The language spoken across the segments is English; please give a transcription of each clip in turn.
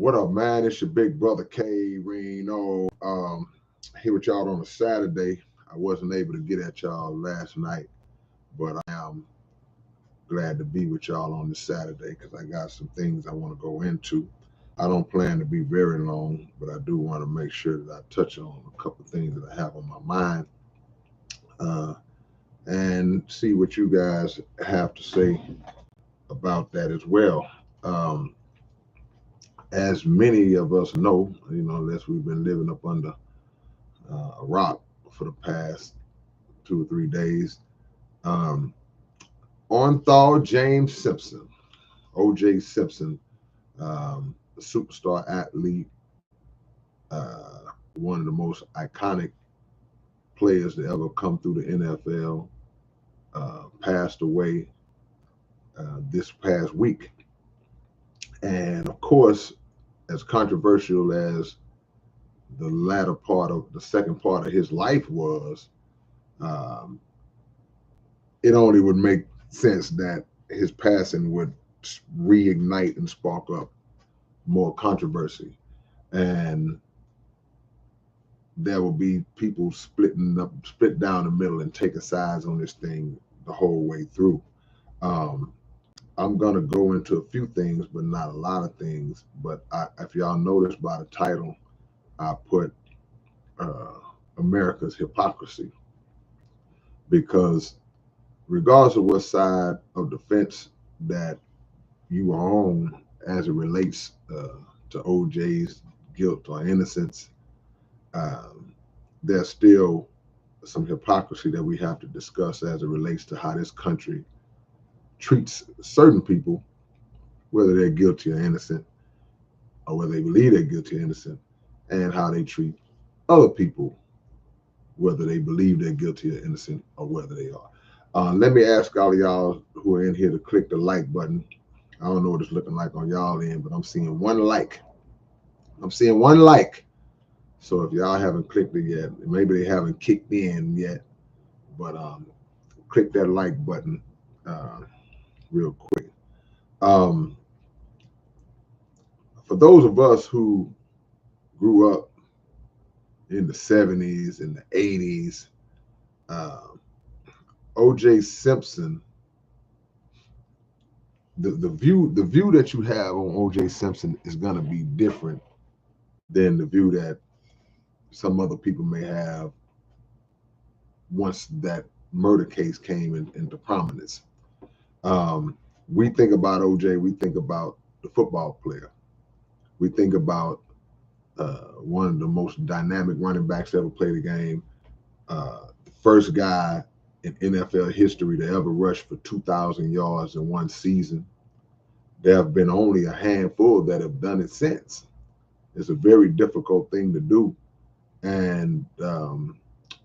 What up, man? It's your big brother K-Rino. Here with y'all on a Saturday. I wasn't able to get at y'all last night, but I am glad to be with y'all on this Saturday because I got some things I want to go into. I don't plan to be very long, but I do want to make sure that I touch on a couple of things that I have on my mind uh, and see what you guys have to say about that as well. Um, as many of us know, unless we've been living up under a rock for the past 2 or 3 days. Um, on James Simpson, OJ Simpson, a superstar athlete, one of the most iconic players to ever come through the NFL, passed away this past week. And of course, as controversial as the latter part of the second part of his life was, um, it only would make sense that his passing would reignite and spark up more controversy, and there will be people split down the middle and taking sides on this thing the whole way through. Um, I'm gonna go into a few things, but not a lot of things. But if y'all notice by the title, I put uh, America's hypocrisy, because regardless of what side of the fence that you are on as it relates to OJ's guilt or innocence, um, there's still some hypocrisy that we have to discuss as it relates to how this country treats certain people, whether they're guilty or innocent, or whether they believe they're guilty or innocent, and how they treat other people, whether they believe they're guilty or innocent, or whether they are. Let me ask all of y'all who are in here to click the like button. I don't know what it's looking like on y'all end, but I'm seeing one like. I'm seeing one like. So if y'all haven't clicked it yet, maybe they haven't kicked in yet, but click that like button uh, real quick. Um, for those of us who grew up in the 70s and the 80s, uh, OJ Simpson, the view that you have on OJ Simpson is gonna be different than the view that some other people may have once that murder case came into prominence. Um, we think about OJ, we think about the football player. We think about one of the most dynamic running backs to ever play the game, the first guy in NFL history to ever rush for 2,000 yards in one season. There have been only a handful that have done it since. It's a very difficult thing to do. And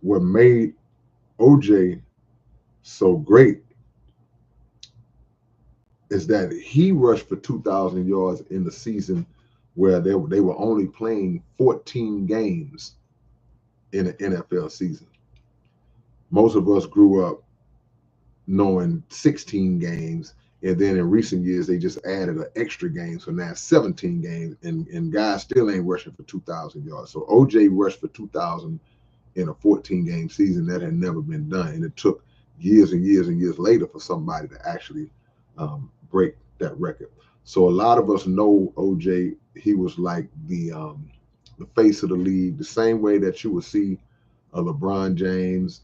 what made OJ so great is that he rushed for 2,000 yards in the season where they were only playing 14 games in an NFL season. Most of us grew up knowing 16 games, and then in recent years they just added an extra game, so now 17 games, and guys still ain't rushing for 2,000 yards. So OJ rushed for 2,000 in a 14-game season. That had never been done, and it took years and years and years later for somebody to actually break that record. So a lot of us know OJ. He was like the face of the league, the same way that you would see a LeBron James,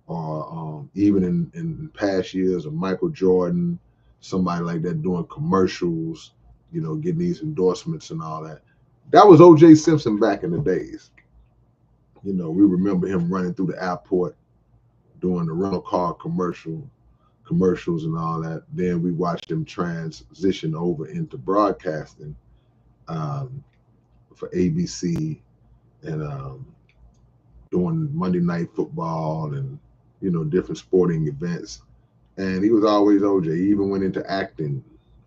or even in past years, of Michael Jordan, somebody like that doing commercials, getting these endorsements and all that. That was OJ Simpson back in the days. We remember him running through the airport doing the rental car commercials and all that. Then we watched him transition over into broadcasting um, for ABC, and doing Monday Night Football and different sporting events. And he was always OJ. He even went into acting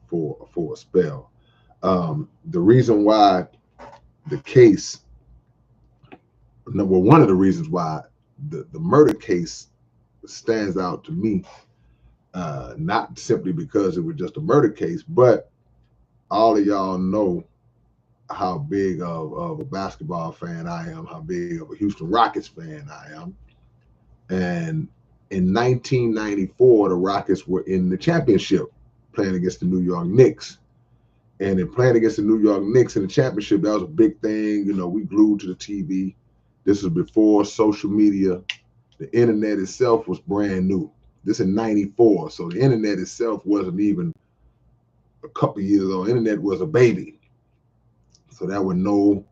for a spell. The reason why the case, one of the reasons why the murder case stands out to me, not simply because it was just a murder case, but all of y'all know how big of a basketball fan I am, how big of a Houston Rockets fan I am. And in 1994, the Rockets were in the championship playing against the New York Knicks. And in playing against the New York Knicks in the championship, that was a big thing. We glued to the TV. This was before social media. The internet itself was brand new. This in 94. So the internet itself wasn't even a couple years old. Internet was a baby. So there were no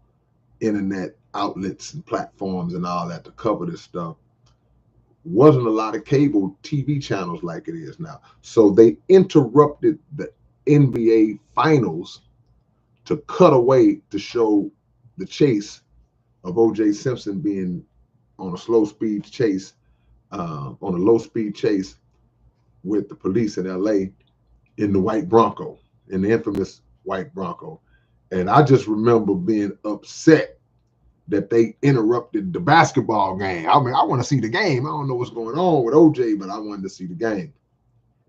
internet outlets and platforms and all that to cover this stuff. Wasn't a lot of cable TV channels like it is now. So they interrupted the NBA finals to cut away to show the chase of OJ Simpson being on a slow speed chase, on a low speed chase with the police in LA in the white Bronco, in the infamous white Bronco. And I just remember being upset that they interrupted the basketball game. I mean, I want to see the game. I don't know what's going on with OJ, but I wanted to see the game.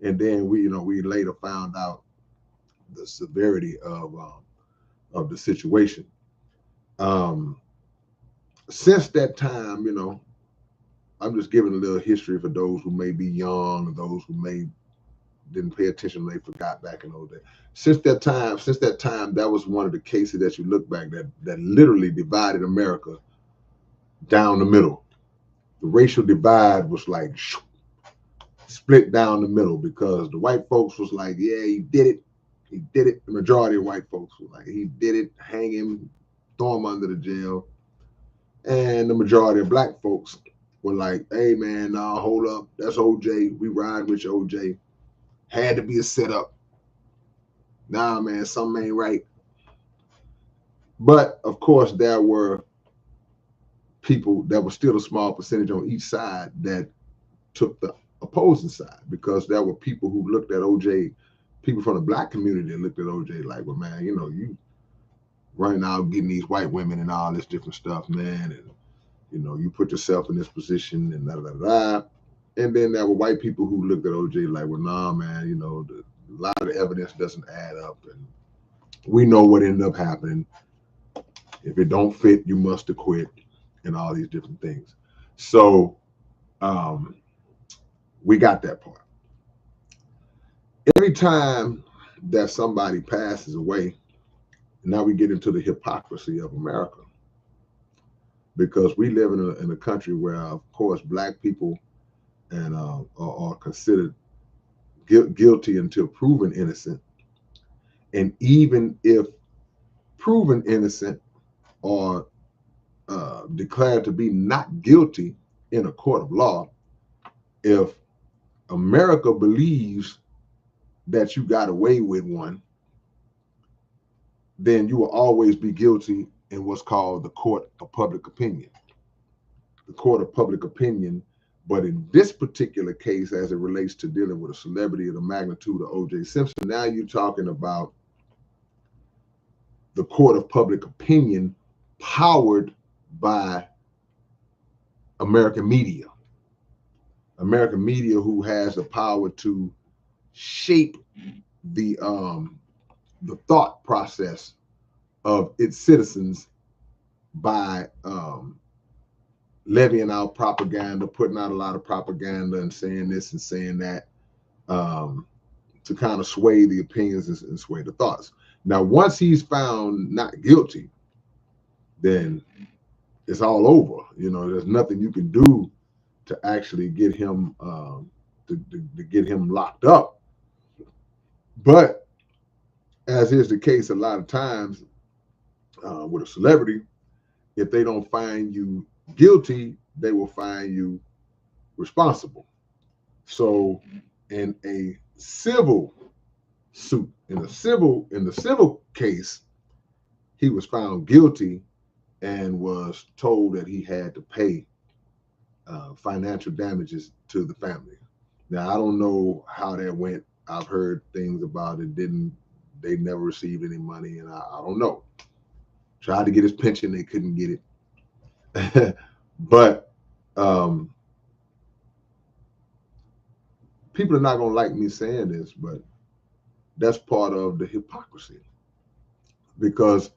And then we later found out the severity of the situation. Since that time, I'm just giving a little history for those who may be young, or those who may didn't pay attention, they forgot back in those days. Since that time, that was one of the cases that you look back that literally divided America down the middle. The racial divide was like split down the middle, because the white folks was like, yeah, he did it. He did it. The majority of white folks were like, he did it, hang him, throw him under the jail. And the majority of black folks were like, hey, man, nah, hold up. That's OJ. We ride with you, OJ. Had to be a setup. Nah, man, something ain't right. But, of course, there were people that were still a small percentage on each side that took the opposing side, because there were people who looked at OJ, people from the black community that looked at OJ like, well, man, you running out getting these white women and all this different stuff, man, and you put yourself in this position and da da da. And then there were white people who looked at OJ like, well, nah, man, a lot of the evidence doesn't add up, and we know what ended up happening. If it don't fit, you must acquit, and all these different things. So we got that part. Every time that somebody passes away, now we get into the hypocrisy of America, because we live in a country where, of course, black people and are considered guilty until proven innocent. And even if proven innocent or declared to be not guilty in a court of law, if America believes that you got away with one, then you will always be guilty in what's called the court of public opinion. The court of public opinion. But in this particular case, as it relates to dealing with a celebrity of the magnitude of OJ Simpson, now you're talking about the court of public opinion powered by American media. American media, who has the power to shape the thought process of its citizens by levying out propaganda, putting out a lot of propaganda and saying this and saying that, to kind of sway the opinions and sway the thoughts. Now, once he's found not guilty, then it's all over. There's nothing you can do to actually get him to get him locked up. But as is the case a lot of times with a celebrity, if they don't find you guilty, they will find you responsible. So in a civil suit, in the civil case, he was found guilty and was told that he had to pay financial damages to the family. Now, I don't know how that went. I've heard things about it. They never received any money, and I don't know. Tried to get his pension, they couldn't get it. But people are not going to like me saying this, but that's part of the hypocrisy, because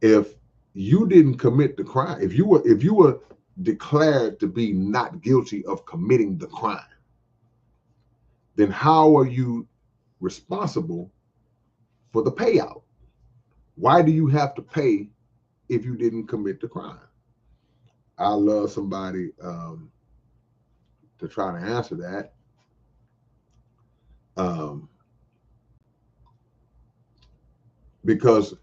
If you didn't commit the crime, if you were declared to be not guilty of committing the crime, then how are you responsible for the payout? Why do you have to pay if you didn't commit the crime? I love somebody to try to answer that. Um, because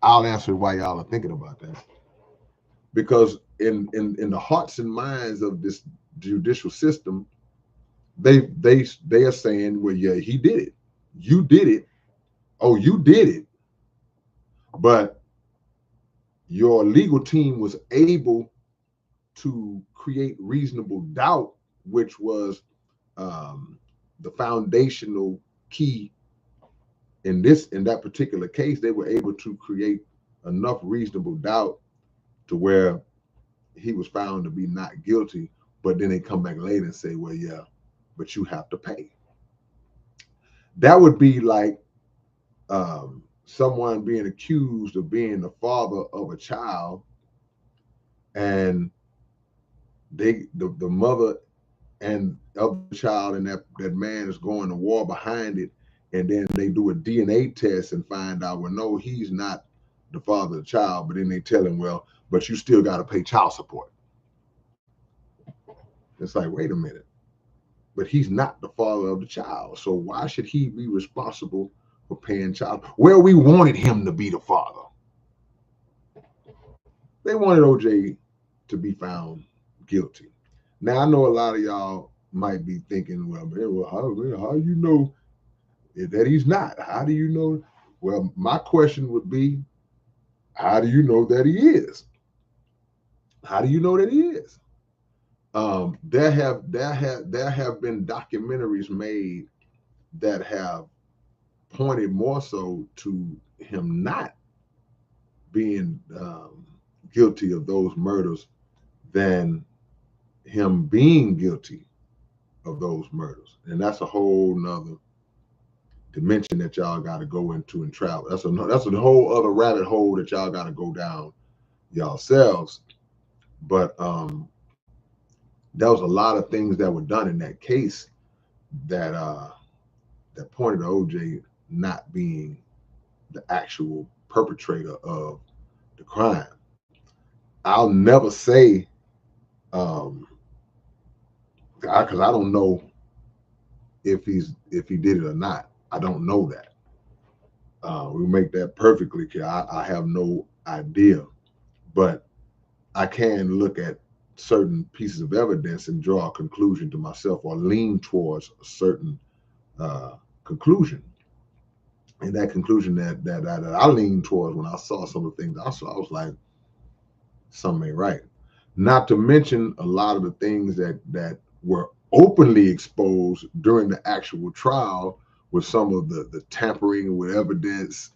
I'll answer why y'all are thinking about that. Because in the hearts and minds of this judicial system, they are saying, well, yeah, he did it. You did it. Oh, you did it. But your legal team was able to create reasonable doubt, which was um, the foundational key in that particular case. They were able to create enough reasonable doubt to where he was found to be not guilty. But then they come back later and say, well, yeah, but you have to pay. That would be like someone being accused of being the father of a child, and the mother and of the child and that man is going to war behind it, and then they do a DNA test and find out, well, no, he's not the father of the child, but then they tell him, well, but you still got to pay child support. It's like, wait a minute, but he's not the father of the child, so why should he be responsible for paying child? Well, we wanted him to be the father. They wanted OJ to be found guilty. Now I know a lot of y'all might be thinking, well, man, well, how you know that he's not? How do you know? Well, my question would be, how do you know that he is? How do you know that he is? There have been documentaries made that have pointed more so to him not being guilty of those murders than him being guilty of those murders. And that's a whole nother dimension that y'all got to go into and travel. That's a whole other rabbit hole that y'all got to go down yourselves. But there was a lot of things that were done in that case that that pointed to OJ not being the actual perpetrator of the crime. I'll never say because I don't know if he did it or not. I don't know that. We make that perfectly clear. I have no idea, but I can look at certain pieces of evidence and draw a conclusion to myself or lean towards a certain conclusion. And that conclusion that I leaned towards when I saw some of the things I saw, I was like, something ain't right. Not to mention a lot of the things that were openly exposed during the actual trial with some of the tampering with evidence.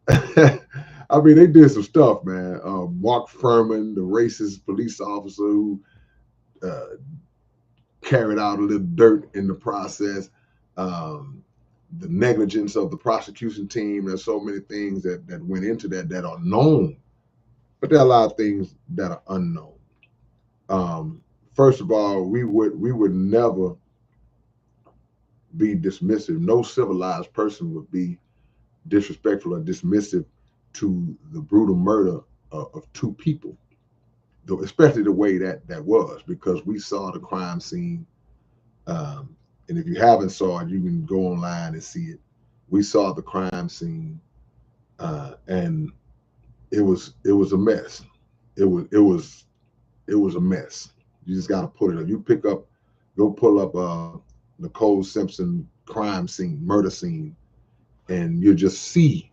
I mean, they did some stuff, man. Mark Furman, the racist police officer who uh, carried out a little dirt in the process, the negligence of the prosecution team. There's so many things that went into that are known, but there are a lot of things that are unknown. First of all, we would never be dismissive. No civilized person would be disrespectful or dismissive to the brutal murder of two people, especially the way that was, because we saw the crime scene. And if you haven't saw it, you can go online and see it. We saw the crime scene, and it was a mess. It was a mess. You just got to put it up. Go pull up Nicole Simpson crime scene, murder scene, and you just see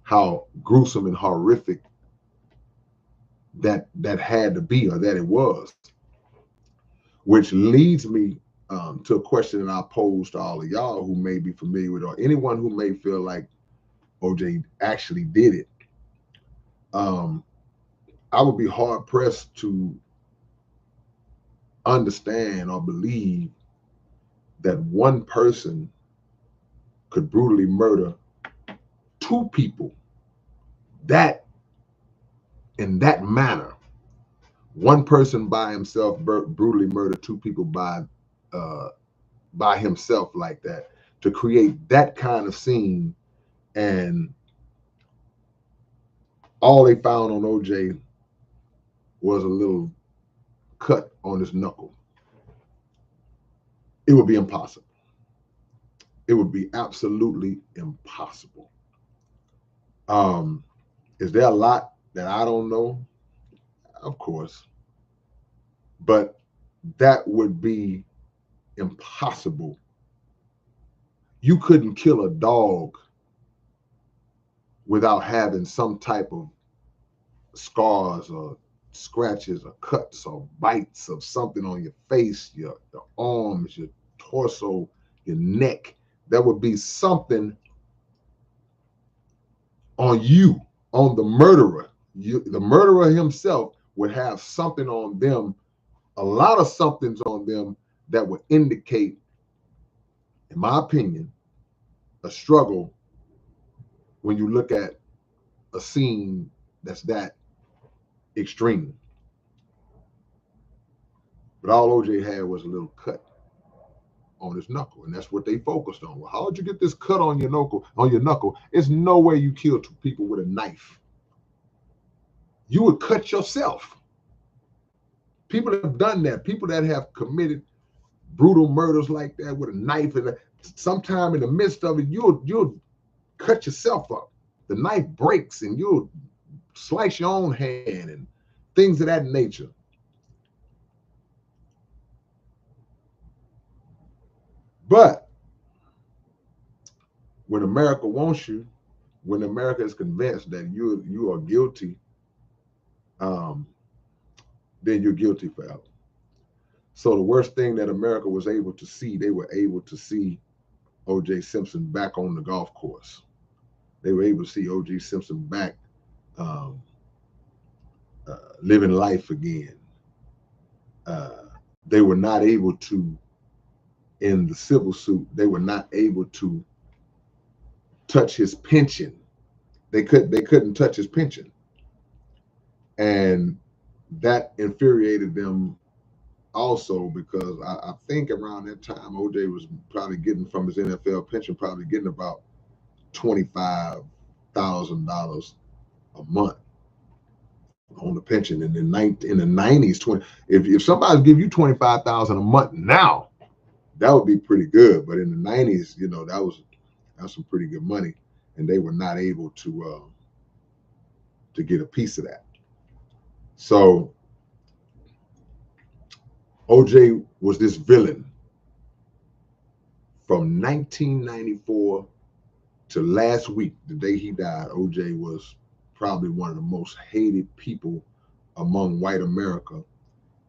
how gruesome and horrific that had to be, or that it was. Which leads me to a question that I posed to all of y'all who may be familiar with, or anyone who may feel like OJ actually did it. Um, I would be hard pressed to understand or believe that one person could brutally murder two people that in that manner. One person by himself brutally murdered two people by himself like that, to create that kind of scene. And all they found on OJ was a little cut on his knuckle. It would be impossible. It would be absolutely impossible. Is there a lot that I don't know? Of course. But that would be impossible. You couldn't kill a dog without having some type of scars or scratches or cuts or bites of something on your face, your arms, your torso, your neck. There would be something on you, on the murderer. The murderer himself would have something on them, a lot of somethings on them that would indicate, in my opinion, a struggle when you look at a scene that's that extreme. But all OJ had was a little cut on his knuckle, and that's what they focused on. Well, how did you get this cut on your knuckle? On your knuckle, it's no way you kill two people with a knife. You would cut yourself. People have done that. People that have committed brutal murders like that with a knife, and sometime in the midst of it, you'll cut yourself up. The knife breaks, and you'll slice your own hand and things of that nature. But when America wants you, when America is convinced that you are guilty, then you're guilty forever. So the worst thing that America was able to see, they were able to see OJ Simpson back on the golf course. They were able to see OJ Simpson back um, living life again. They were not able to, in the civil suit, they were not able to touch his pension. They couldn't touch his pension, and that infuriated them also, because I think around that time OJ was probably getting from his NFL pension, probably getting about $25,000 a month on the pension. And in the 90s, if somebody's give you 25,000 a month now, that would be pretty good. But in the 90s, that's some pretty good money, and they were not able to get a piece of that. So OJ was this villain from 1994 to last week, the day he died. OJ was probably one of the most hated people among white America,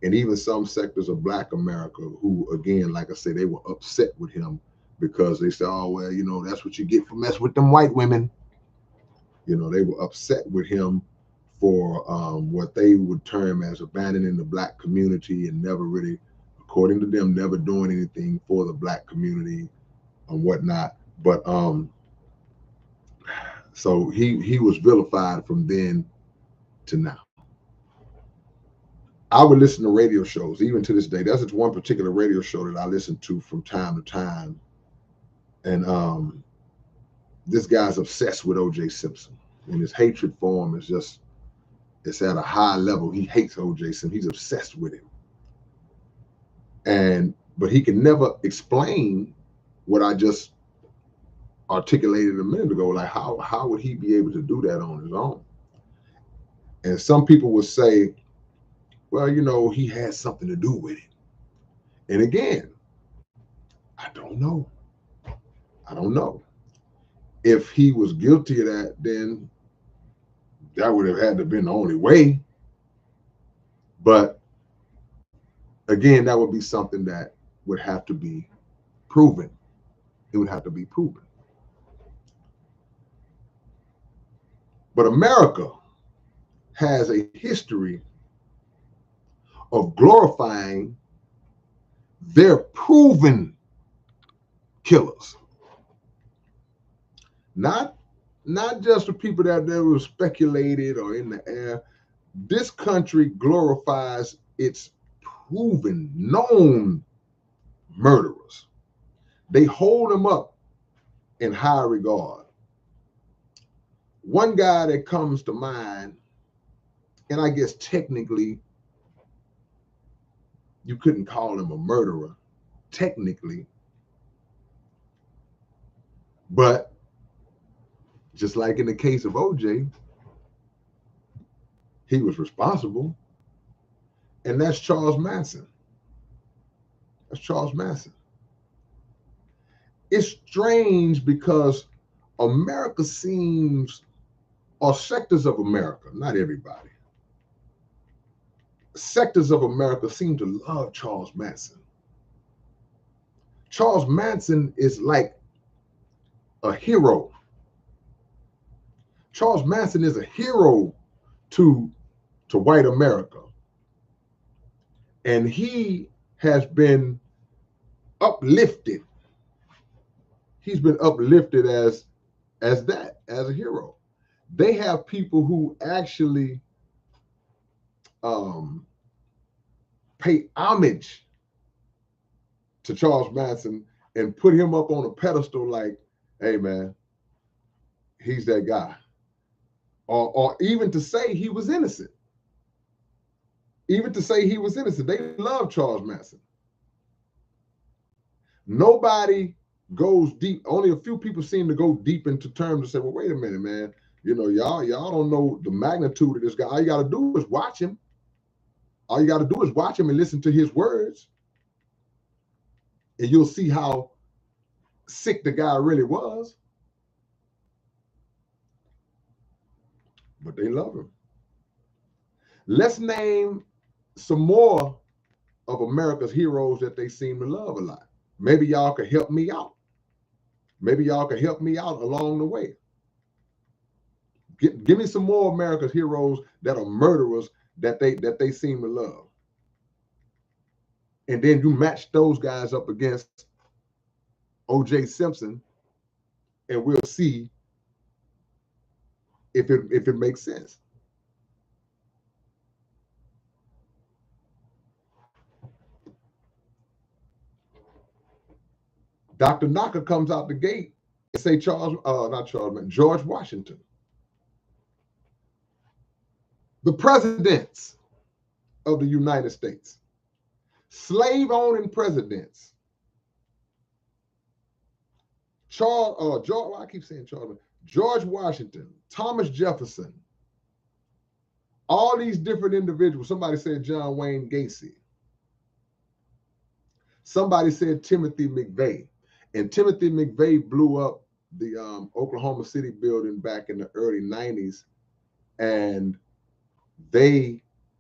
and even some sectors of black America who, again, like I say, they were upset with him because they said, oh, well, that's what you get for messing with them white women. They were upset with him for what they would term as abandoning the black community and never really, according to them, never doing anything for the black community and whatnot. But so he was vilified from then to now. I would listen to radio shows, even to this day. There's just one particular radio show that I listen to from time to time. And this guy's obsessed with OJ Simpson. And his hatred for him it's at a high level. He hates OJ Simpson. He's obsessed with him. But he can never explain what I just articulated a minute ago. Like, how would he be able to do that on his own? And some people would say, well, he had something to do with it. And again, I don't know. If he was guilty of that, then that would have had to been the only way. But again, that would be something that would have to be proven. It would have to be proven. But America has a history of glorifying their proven killers. Not just the people that were speculated or in the air. This country glorifies its proven, known murderers. They hold them up in high regard. One guy that comes to mind, and I guess technically you couldn't call him a murderer, technically, but just like in the case of OJ, he was responsible, and that's Charles Manson. That's Charles Manson. It's strange because America seems, or sectors of America, not everybody, sectors of America seem to love Charles Manson. Charles Manson is like a hero. Charles Manson is a hero to white America. And he has been uplifted. He's been uplifted as a hero. They have people who actually pay homage to Charles Manson and put him up on a pedestal like, hey man, he's that guy. Or even to say he was innocent. Even to say he was innocent. They love Charles Manson. Nobody goes deep. Only a few people seem to go deep into terms and say, well, wait a minute, man. You know, y'all don't know the magnitude of this guy. All you got to do is watch him. All you got to do is watch him and listen to his words. And you'll see how sick the guy really was. But they love him. Let's name some more of America's heroes that they seem to love a lot. Maybe y'all could help me out. Maybe y'all could help me out along the way. Give me some more America's heroes that are murderers that they seem to love. And then you match those guys up against OJ Simpson, and we'll see if it makes sense. Dr. Knocker comes out the gate and say George Washington. The presidents of the United States, slave-owning presidents, George Washington, Thomas Jefferson, all these different individuals. Somebody said John Wayne Gacy. Somebody said Timothy McVeigh. And Timothy McVeigh blew up the Oklahoma City building back in the early 90s. And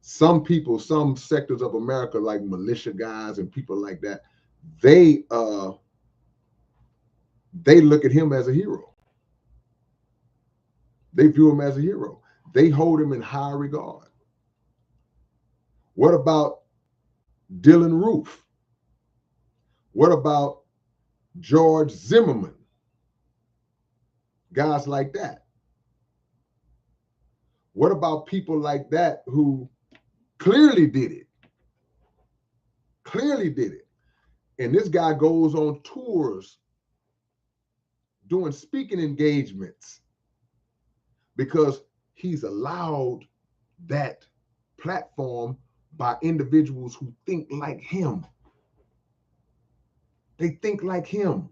some sectors of America, like militia guys and people like that, they look at him as a hero. They view him as a hero. They hold him in high regard. What about Dylan Roof? What about George Zimmerman? Guys like that. What about people like that who clearly did it? Clearly did it. And this guy goes on tours doing speaking engagements because he's allowed that platform by individuals who think like him. They think like him.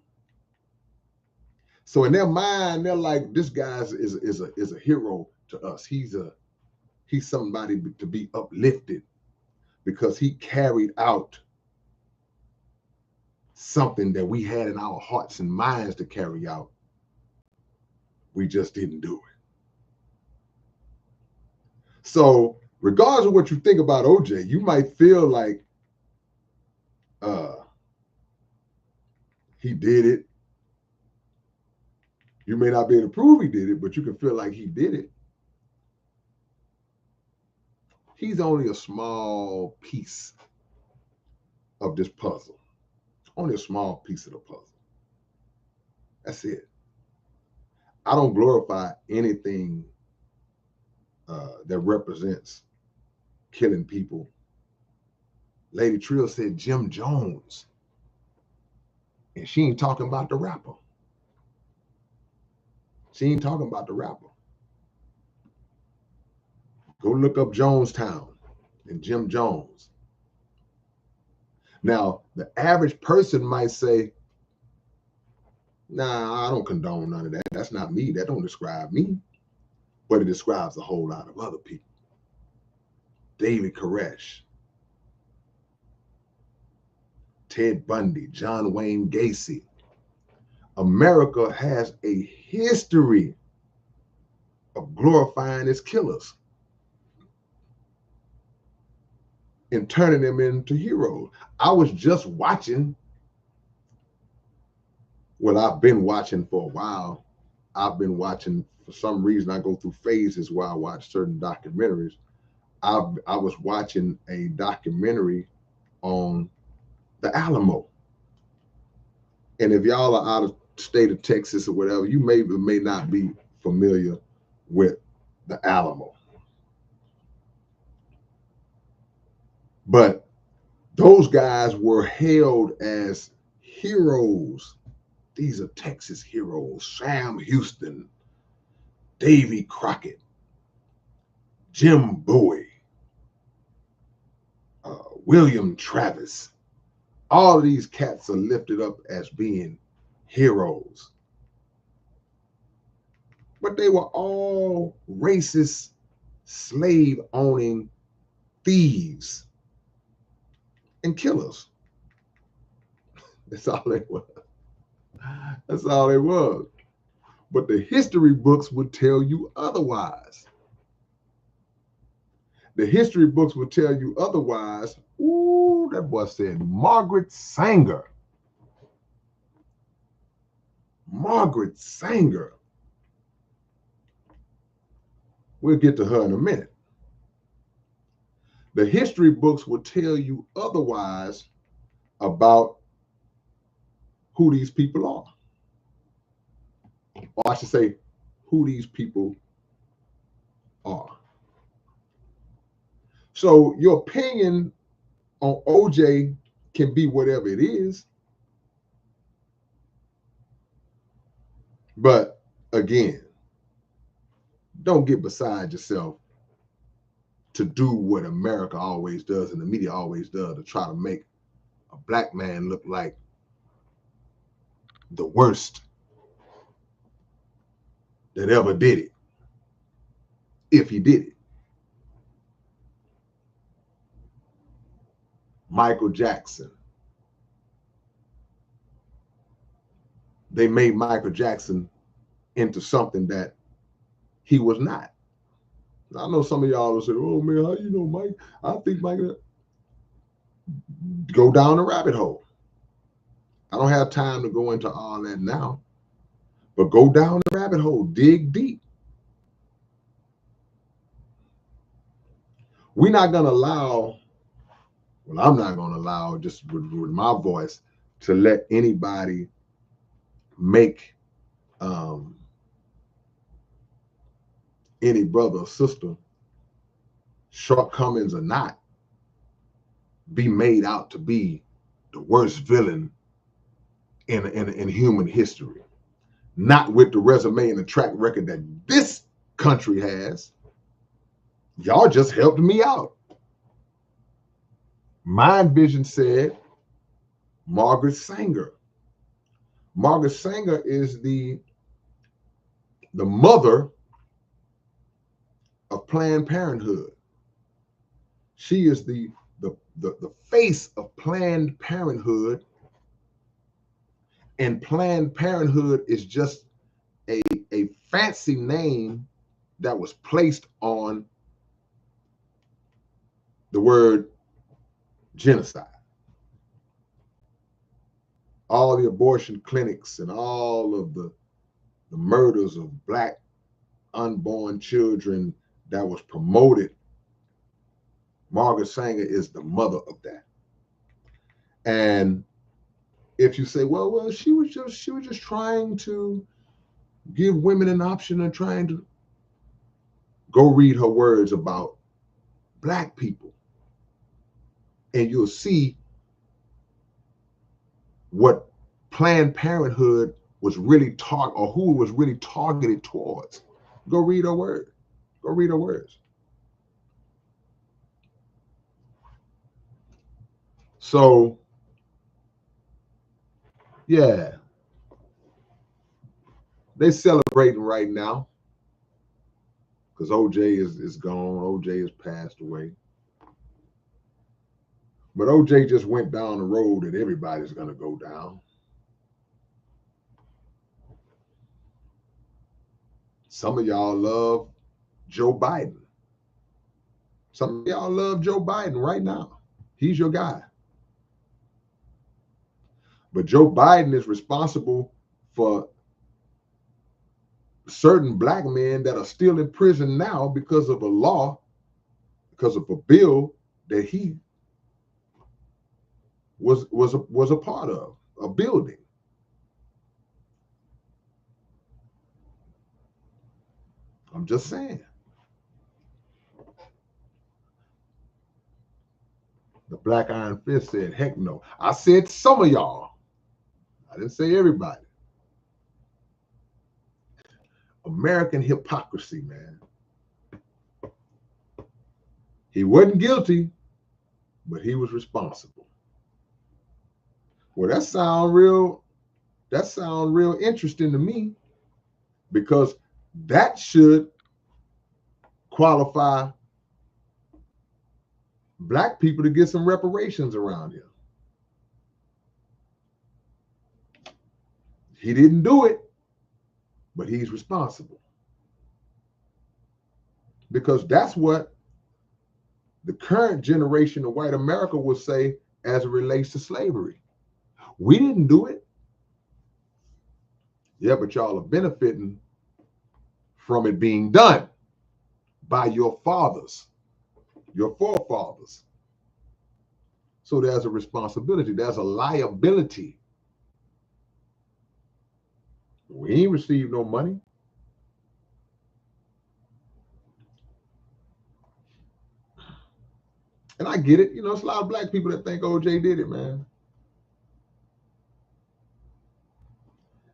So in their mind, they're like, this guy is a hero to us. He's somebody to be uplifted because he carried out something that we had in our hearts and minds to carry out. We just didn't do it. So regardless of what you think about OJ, you might feel like he did it. You may not be able to prove he did it, but you can feel like he did it. He's only a small piece of this puzzle. Only a small piece of the puzzle. That's it. I don't glorify anything that represents killing people. Lady Trill said Jim Jones. And she ain't talking about the rapper. She ain't talking about the rapper. Go look up Jonestown and Jim Jones. Now, the average person might say, nah, I don't condone none of that. That's not me. That don't describe me. But it describes a whole lot of other people. David Koresh, Ted Bundy, John Wayne Gacy. America has a history of glorifying its killers and turning them into heroes. I was just watching, well, I've been watching for a while. I've been watching, for some reason, I go through phases where I watch certain documentaries. I was watching a documentary on the Alamo. And if y'all are out of state of Texas or whatever, you may or may not be familiar with the Alamo. But those guys were hailed as heroes. These are Texas heroes. Sam Houston, Davy Crockett, Jim Bowie, William Travis. All of these cats are lifted up as being heroes. But they were all racist, slave-owning thieves and killers. That's all they were. That's all they was. But the history books would tell you otherwise. The history books would tell you otherwise. Ooh, that boy said Margaret Sanger. Margaret Sanger. We'll get to her in a minute. The history books will tell you otherwise about who these people are. Or I should say, who these people are. So your opinion on OJ can be whatever it is. But again, don't get beside yourself to do what America always does and the media always does, to try to make a black man look like the worst that ever did it, if he did it. Michael Jackson. They made Michael Jackson into something that he was not. I know some of y'all will say, oh man, how you know Mike? I think Michael. Go down the rabbit hole. I don't have time to go into all that now, but go down the rabbit hole, dig deep. We're not going to allow, well, I'm not going to allow, just with my voice, to let anybody make any brother or sister, shortcomings or not, be made out to be the worst villain in human history. Not with the resume and the track record that this country has. Y'all just helped me out. Mind Vision said Margaret Sanger. Margaret Sanger is the mother of Planned Parenthood. She is the face of Planned Parenthood, and Planned Parenthood is just a fancy name that was placed on the word genocide. All the abortion clinics and all of the murders of black unborn children that was promoted, Margaret Sanger is the mother of that. And if you say, well, she was just trying to give women an option and trying to, go read her words about black people, and you'll see what Planned Parenthood was really or who it was really targeted towards. Go read her word. Go read her words. So, yeah, they celebrating right now because OJ is gone. OJ has passed away. But OJ just went down the road that everybody's going to go down. Some of y'all love Joe Biden. Some of y'all love Joe Biden right now. He's your guy. But Joe Biden is responsible for certain black men that are still in prison now because of a law, because of a bill that he was a part of, a building. I'm just saying. The Black Iron Fist said, heck no. I said some of y'all. I didn't say everybody. American hypocrisy, man. He wasn't guilty, but he was responsible. Well, that sound real interesting to me, because that should qualify black people to get some reparations around him. He didn't do it, but he's responsible. Because that's what the current generation of white America will say as it relates to slavery. We didn't do it. Yeah, but y'all are benefiting from it being done by your fathers, your forefathers. So there's a responsibility, there's a liability. We ain't received no money. And I get it. You know, it's a lot of black people that think OJ did it, man.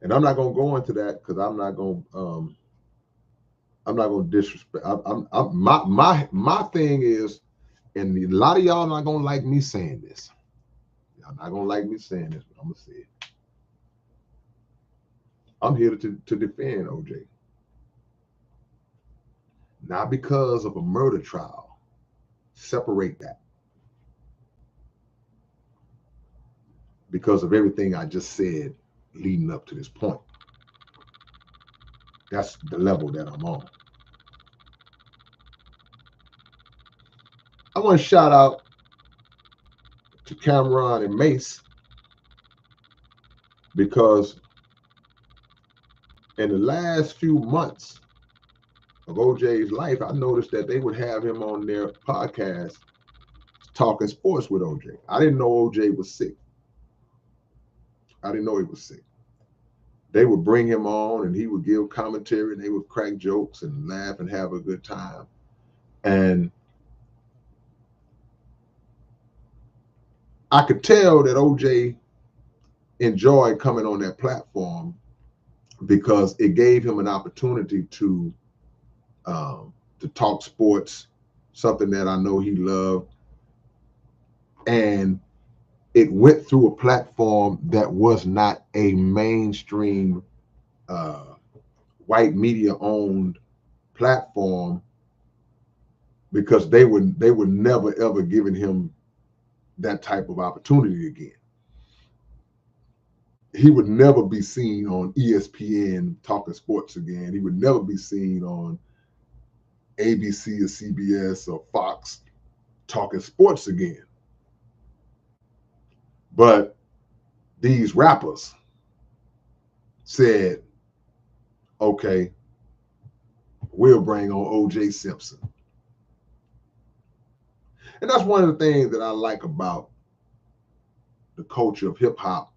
And I'm not gonna go into that because I'm not gonna disrespect. My thing is, and a lot of y'all not gonna like me saying this. Y'all not gonna like me saying this, but I'm gonna say it. I'm here to defend OJ. Not because of a murder trial. Separate that. Because of everything I just said leading up to this point. That's the level that I'm on. I want to shout out to Cameron and Mace, because in the last few months of OJ's life, I noticed that they would have him on their podcast talking sports with OJ. I didn't know OJ was sick. I didn't know he was sick. They would bring him on and he would give commentary and they would crack jokes and laugh and have a good time. And I could tell that OJ enjoyed coming on that platform because it gave him an opportunity to talk sports, something that I know he loved. And it went through a platform that was not a mainstream white media owned platform, because they would never ever given him that type of opportunity again. He would never be seen on ESPN talking sports again. He would never be seen on ABC or CBS or Fox talking sports again. But these rappers said, okay, we'll bring on OJ Simpson. And that's one of the things that I like about the culture of hip hop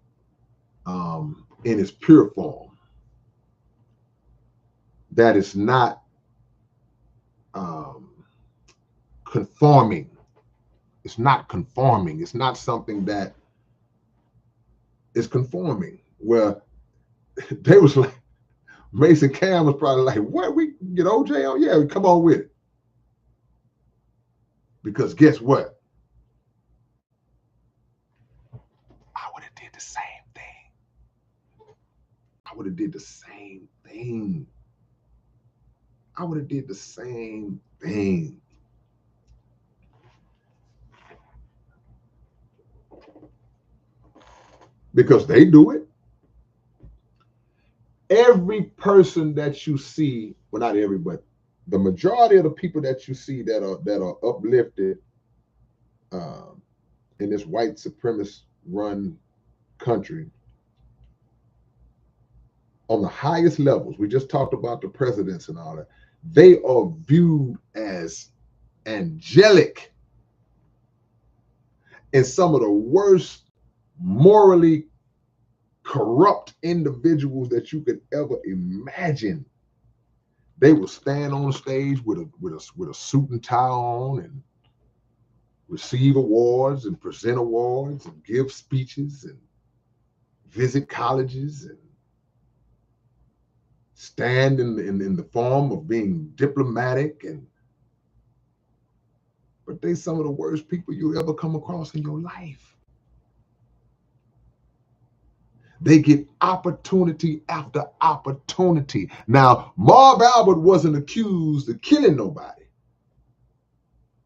in its pure form. That it's not conforming. It's not conforming. It's not something that is conforming. Where they was like, Mason Cam was probably like, what, we get OJ on? Yeah, come on with it. Because guess what? I would have did the same thing. I would have did the same thing. I would have did the same thing. Because they do it. Every person that you see, well, not every, but the majority of the people that you see that are uplifted in this white supremacist run country, on the highest levels, we just talked about the presidents and all that, they are viewed as angelic, and some of the worst morally corrupt individuals that you could ever imagine. They will stand on stage with a suit and tie on and receive awards and present awards and give speeches and visit colleges and stand in the form of being diplomatic, but they some of the worst people you ever come across in your life. They get opportunity after opportunity. Now, Marv Albert wasn't accused of killing nobody,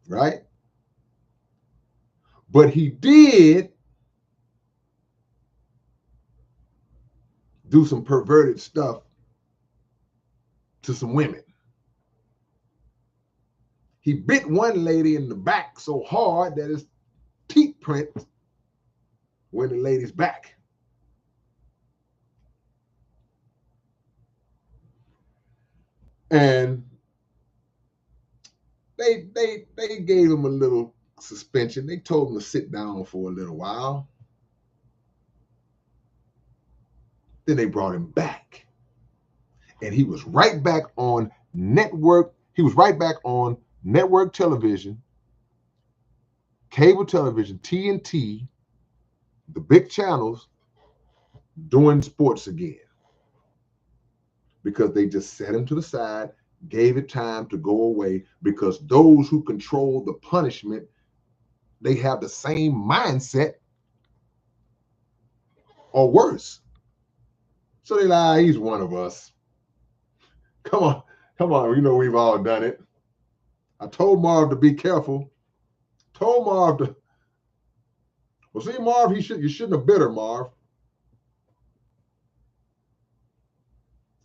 right? But he did do some perverted stuff to some women. He bit one lady in the back so hard that his teeth print went in the lady's back. And they gave him a little suspension. They told him to sit down for a little while. Then they brought him back. And he was right back on network. He was right back on network television, cable television, TNT, the big channels, doing sports again. Because they just set him to the side, gave it time to go away, because those who control the punishment, they have the same mindset or worse. So they like, he's one of us. Come on, you know we've all done it. I told Marv to be careful. Told Marv to, well, see, Marv, you shouldn't have bit her, Marv.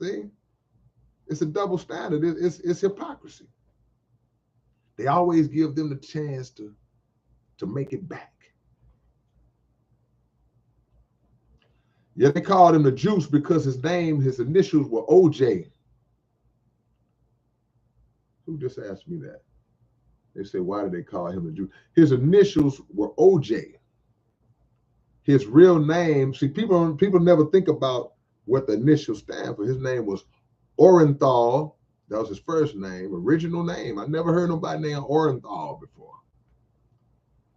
See? It's a double standard. It's hypocrisy. They always give them the chance to make it back. Yeah, they called him the Juice because his initials were OJ. Who just asked me that? They say, why did they call him the Juice? His initials were OJ. His real name, see, people never think about what the initials stand for. His name was Orenthal. That was his first name, original name. I never heard nobody named Orenthal before.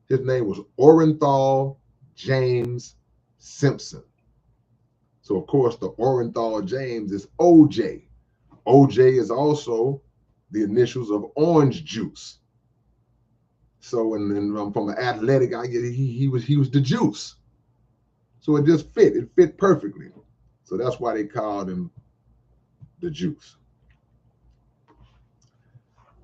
His name was Orenthal James Simpson. So, of course, the Orenthal James is OJ. OJ is also the initials of orange juice. So, and from an athletic, he was the Juice. So it just fit. It fit perfectly. So that's why they called him the Juice.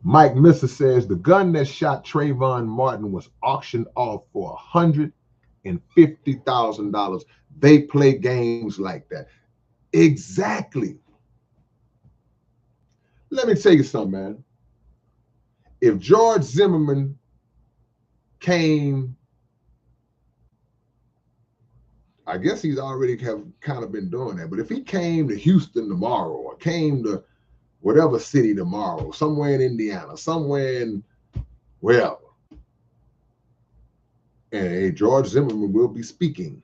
Mike Misser says the gun that shot Trayvon Martin was auctioned off for $150,000. They play games like that. Exactly. Let me tell you something, man. If George Zimmerman came, I guess he's already kind of been doing that, but if he came to Houston tomorrow or came to whatever city tomorrow, somewhere in Indiana, somewhere in wherever, and George Zimmerman will be speaking,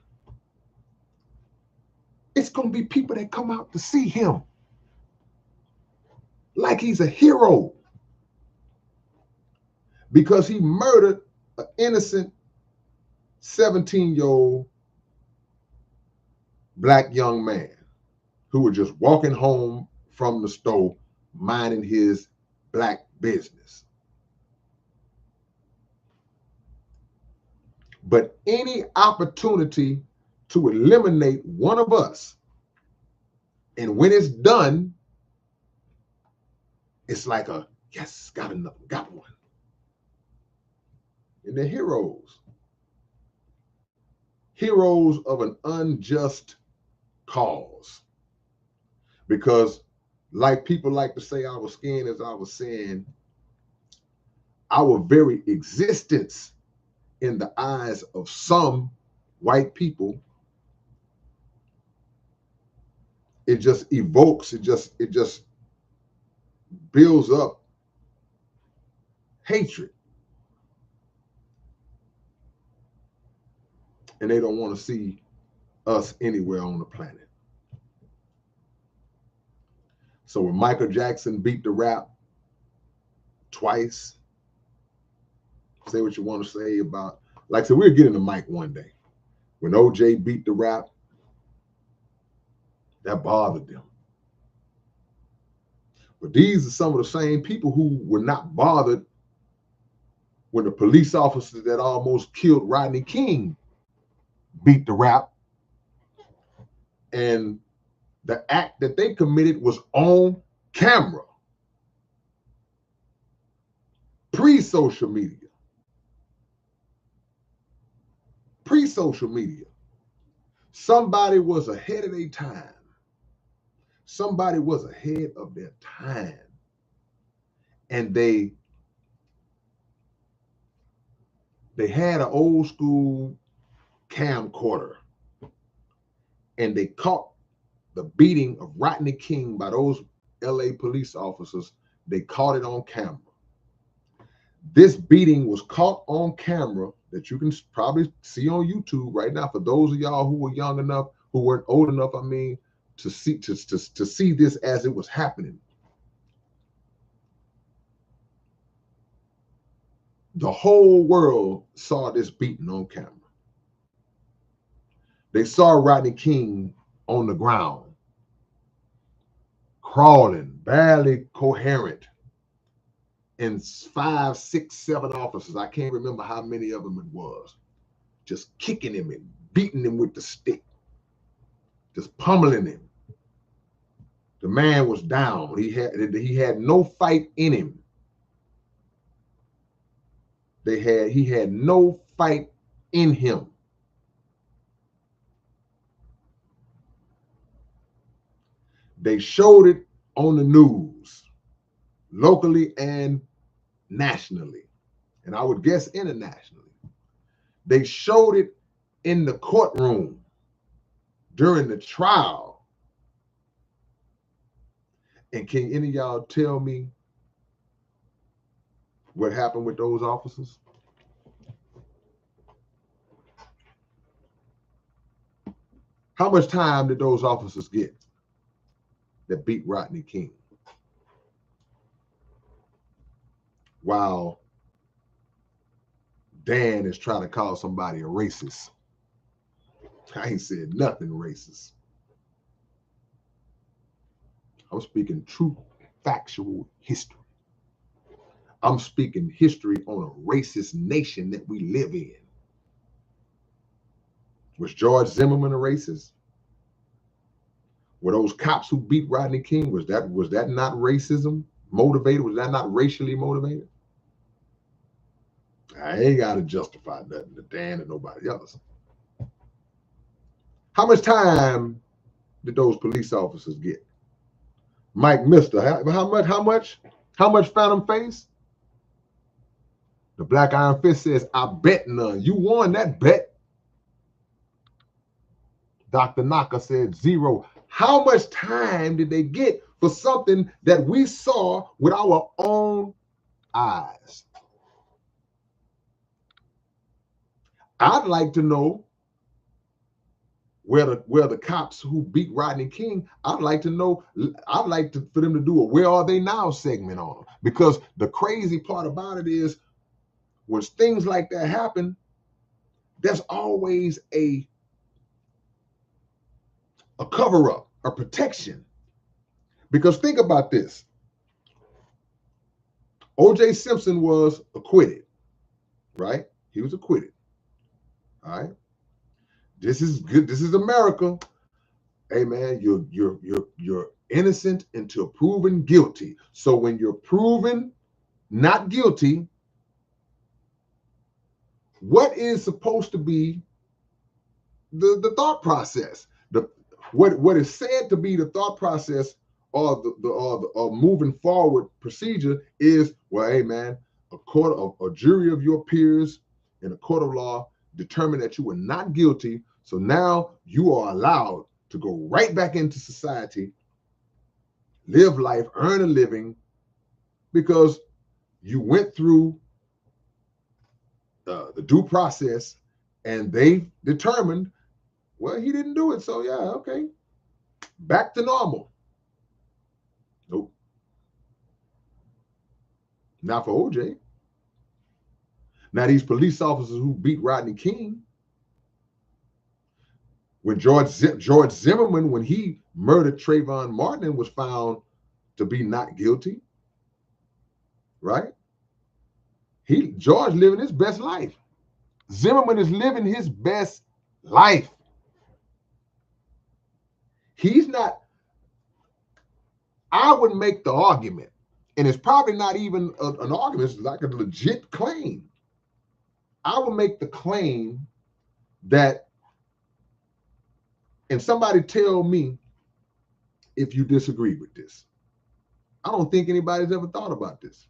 it's going to be people that come out to see him like he's a hero. because he murdered an innocent 17-year-old black young man who was just walking home from the store, minding his black business. But any opportunity to eliminate one of us, and when it's done, it's like a, yes, got another, got one. And they're heroes. Heroes of an unjust cause. Because like people like to say, our skin, as I was saying, our very existence in the eyes of some white people, it just evokes, it just builds up hatred. And they don't want to see us anywhere on the planet. So when Michael Jackson beat the rap twice, say what you want to say about, like I said, we'll get into Mike one day. When OJ beat the rap, that bothered them. But these are some of the same people who were not bothered when the police officer that almost killed Rodney King beat the rap, and the act that they committed was on camera, pre-social media. Pre-social media. Somebody was ahead of their time. Somebody was ahead of their time. And they had an old school camcorder, and they caught the beating of Rodney King by those LA police officers. They caught it on camera. This beating was caught on camera that you can probably see on YouTube right now. For those of y'all who were young enough, who weren't old enough, I mean, to see this as it was happening. The whole world saw this beating on camera. They saw Rodney King on the ground, crawling, barely coherent, and 5, 6, 7 officers, I can't remember how many of them it was, just kicking him and beating him with the stick, just pummeling him. The man was down. He had no fight in him. He had no fight in him. They showed it on the news, locally and nationally, and I would guess internationally. They showed it in the courtroom during the trial. And can any of y'all tell me what happened with those officers? How much time did those officers get that beat Rodney King? While Dan is trying to call somebody a racist. I ain't said nothing racist. I'm speaking true, factual history. I'm speaking history on a racist nation that we live in. Was George Zimmerman a racist? Were those cops who beat Rodney King, was that not racism motivated? Was that not racially motivated? I ain't got to justify nothing to Dan and nobody else. How much time did those police officers get? Mike Mister, how much Phantom Face? The Black Iron Fist says, I bet none. You won that bet. Dr. Naka said 0. How much time did they get for something that we saw with our own eyes? I'd like to know where the cops who beat Rodney King, I'd like for them to do a Where Are They Now segment on them. Because the crazy part about it is when things like that happen, there's always a cover-up, a protection. Because think about this. OJ Simpson was acquitted, right? He was acquitted. All right. This is good. This is America. Hey man, you're innocent until proven guilty. So when you're proven not guilty, what is supposed to be the thought process? What is said to be the thought process or the moving forward procedure is, well, hey man, a jury of your peers in a court of law determined that you were not guilty. So now you are allowed to go right back into society, live life, earn a living, because you went through the due process and they determined, well, he didn't do it. So yeah, okay, back to normal. Nope. Not for OJ. Now these police officers who beat Rodney King, when George Zimmerman, when he murdered Trayvon Martin, was found to be not guilty, right? George living his best life. Zimmerman is living his best life. He's not. I would make the argument, and it's probably not even an argument, it's like a legit claim. I would make the claim that, and somebody tell me if you disagree with this. I don't think anybody's ever thought about this.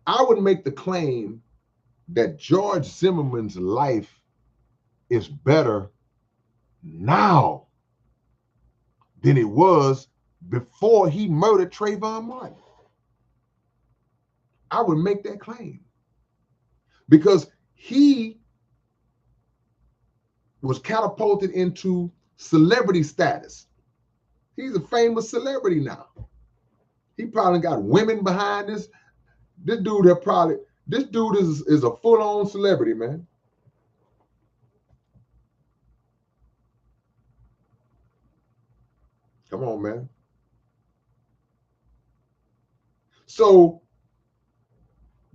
I would make the claim that George Zimmerman's life is better now than it was before he murdered Trayvon Martin. I would make that claim because he was catapulted into celebrity status. He's a famous celebrity now. He probably got women behind this. This dude is a full-on celebrity, man. Come on, man. So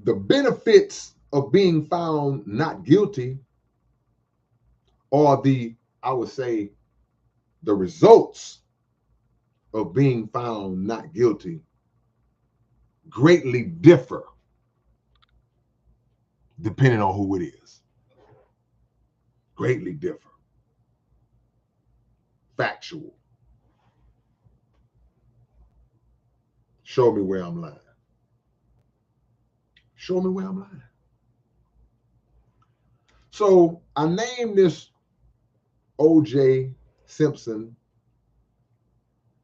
the benefits of being found not guilty, or I would say, the results of being found not guilty greatly differ depending on who it is. Greatly differ. Factual. Show me where I'm lying. Show me where I'm lying. So I named this OJ Simpson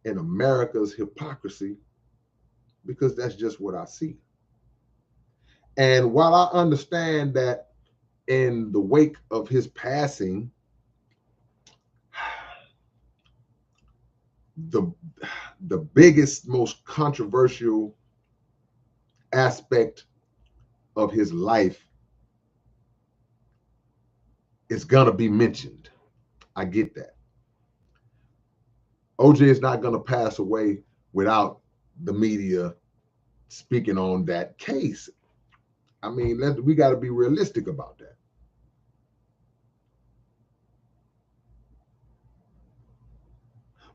in America's hypocrisy because that's just what I see. And while I understand that in the wake of his passing, the biggest, most controversial aspect of his life is gonna be mentioned. I get that. OJ is not gonna pass away without the media speaking on that case. I mean, we got to be realistic about that.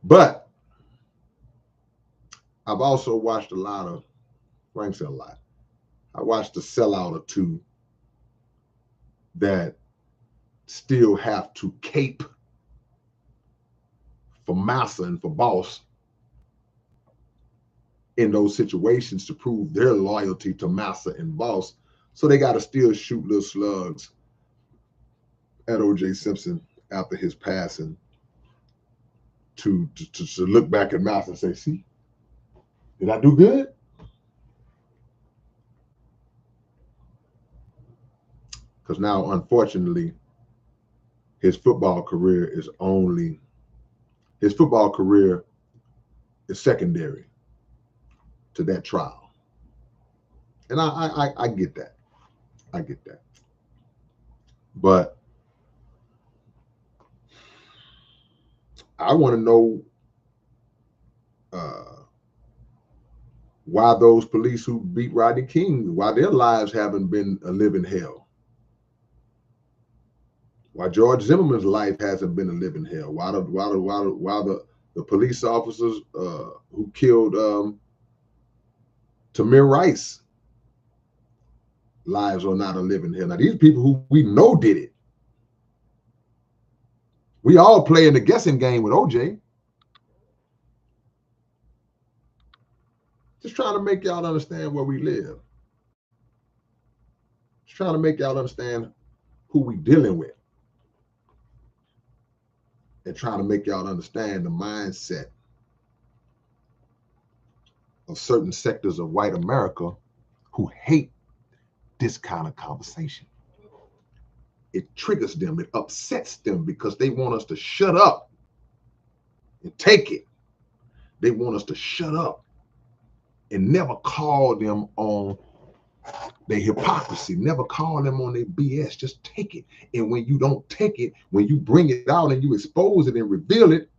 But I've also watched a lot of, well, I ain't say a lot. I watched a sellout or two that still have to cape for massa and for boss in those situations to prove their loyalty to massa and boss. So they got to still shoot little slugs at OJ Simpson after his passing to look back at massa and say, see, did I do good? Because now, unfortunately, his football career is secondary to that trial. And I get that. I get that. But I want to know why those police who beat Rodney King, why their lives haven't been a living hell. Why George Zimmerman's life hasn't been a living hell. Why the police officers who killed Tamir Rice lives are not a living hell. Now these people who we know did it. We all play in the guessing game with OJ. Just trying to make y'all understand where we live. Just trying to make y'all understand who we dealing with. And trying to make y'all understand the mindset of certain sectors of white America who hate this kind of conversation. It triggers them, it upsets them because they want us to shut up and take it. They want us to shut up and never call them on their hypocrisy, never call them on their BS. Just take it. And when you don't take it, when you bring it out and you expose it and reveal it,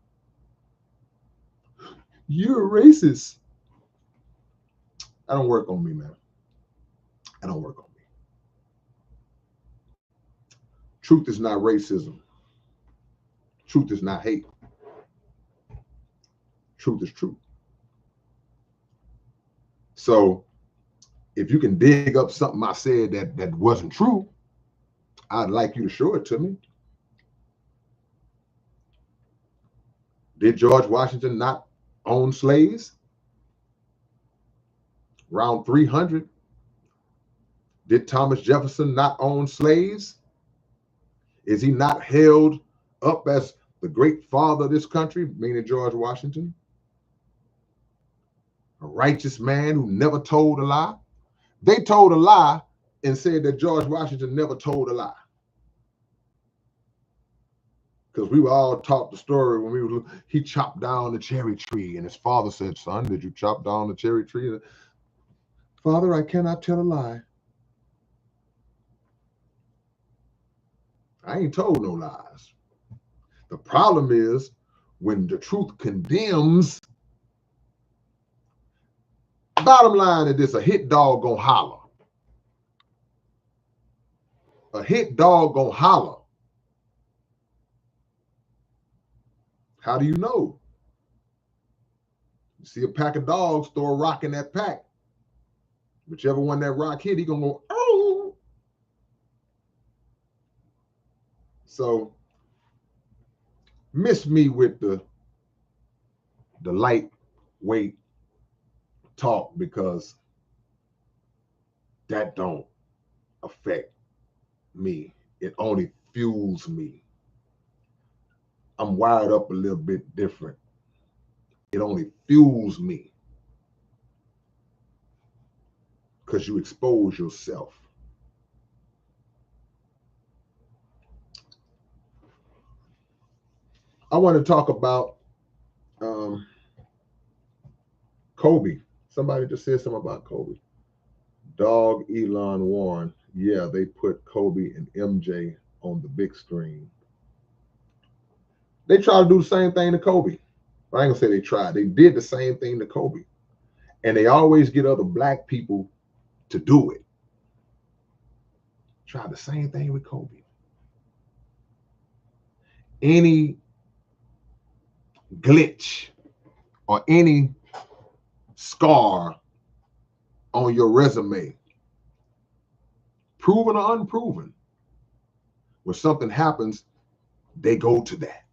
you're a racist. I don't work on me, man. I don't work on me. Truth is not racism. Truth is not hate. Truth is truth. So if you can dig up something I said that wasn't true, I'd like you to show it to me. Did George Washington not own slaves? Around 300. Did Thomas Jefferson not own slaves? Is he not held up as the great father of this country, meaning George Washington? A righteous man who never told a lie? They told a lie and said that George Washington never told a lie. Because we were all taught the story when he chopped down the cherry tree, and his father said, "Son, did you chop down the cherry tree?" "Father, I cannot tell a lie. I ain't told no lies." The problem is when the truth condemns. Bottom line is this: a hit dog gonna holler. A hit dog gonna holler. How do you know? You see a pack of dogs, throw a rock in that pack. Whichever one that rock hit, he gonna go, oh. So miss me with the lightweight talk, because that don't affect me. It only fuels me. I'm wired up a little bit different. It only fuels me because you expose yourself. I want to talk about Kobe. Somebody just said something about Kobe. Dog Elon Warren. Yeah, they put Kobe and MJ on the big screen. They try to do the same thing to Kobe. I ain't gonna say they tried. They did the same thing to Kobe. And they always get other black people to do it. Try the same thing with Kobe. Any glitch or any scar on your resume, proven or unproven, when something happens, they go to that.